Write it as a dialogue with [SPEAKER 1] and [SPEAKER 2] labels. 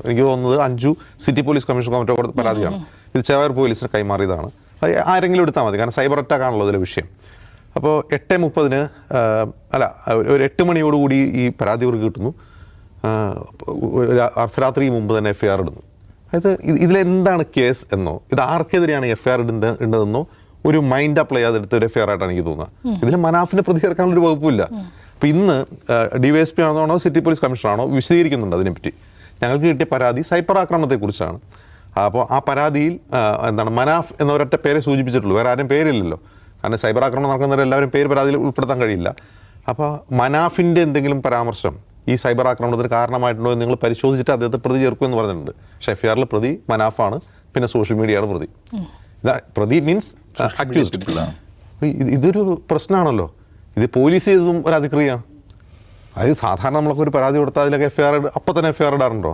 [SPEAKER 1] എനിക്ക് തോന്നുന്നത് Anju city police commission committee കൊടുത്ത പരാതിയാണ്. ഇത് ചേവായൂർ പോലീസിന് കൈമാറിയതാണ്. അത് ആരെങ്കിലും എടുത്താൽ മതി, കാരണം സൈബർ അറ്റാക്ക് ആണല്ലോ ഇതിലെ വിഷയം. അപ്പോൾ 8:30 ഒരു 8 മണിയോടുകൂടി ഈ പരാതി അവർക്ക് കിട്ടുന്നു. അർദ്ധരാത്രി മുമ്പ് തന്നെ FIR ഇടുന്നു. അതായത് ഇതിലെന്താണ് കേസ് എന്നോ ഇത് ആർക്കെതിരെയാണ് FIR ഇടുന്നതെന്നോ ഒരു മൈൻഡ് അപ്ലൈ ചെയ്തെടുത്ത ഒരു FIR ആയിട്ടാണ് എനിക്ക് തോന്നുന്നത്. ഇതിൽ മനാഫിനെ പ്രതികരിക്കാനുള്ളൊരു വകുപ്പില്ല. അപ്പോൾ ഇന്ന് DYSP ആണോ സിറ്റി പോലീസ് കമ്മീഷണറാണോ വിശദീകരിക്കുന്നുണ്ട് അതിനെപ്പറ്റി. ഞങ്ങൾക്ക് കിട്ടിയ പരാതി സൈബർ ആക്രമണത്തെക്കുറിച്ചാണ്. അപ്പോൾ ആ പരാതിയിൽ മനാഫ് എന്ന ഒരൊറ്റ പേരെ സൂചിപ്പിച്ചിട്ടുള്ളൂ, വേറെ ആരും പേരില്ലല്ലോ. കാരണം സൈബർ ആക്രമണം നടക്കുന്നവരെല്ലാവരും പേര് പരാതിയിൽ ഉൾപ്പെടുത്താൻ കഴിയില്ല. അപ്പോൾ മനാഫിൻ്റെ എന്തെങ്കിലും പരാമർശം ഈ സൈബർ ആക്രമണത്തിന് കാരണമായിട്ടുണ്ടോ എന്ന് നിങ്ങൾ പരിശോധിച്ചിട്ട് അദ്ദേഹത്തെ പ്രതി ചേർക്കുമെന്ന് പറഞ്ഞിട്ടുണ്ട്. പക്ഷേ FIR പ്രതി മനാഫാണ്, പിന്നെ സോഷ്യൽ മീഡിയയാണ് പ്രതി. പ്രതി മീൻസ് അക്യൂസ്ഡ്. ഇതൊരു പ്രശ്നമാണല്ലോ. ഇത് പോലീസ് ചെയ്തതും ഒരു അതിക്രിയയാണ്. അതായത് സാധാരണ നമ്മളൊക്കെ ഒരു പരാതി കൊടുത്താൽ അതിലൊക്കെ അപ്പം തന്നെ FIR ഇടാറുണ്ടോ?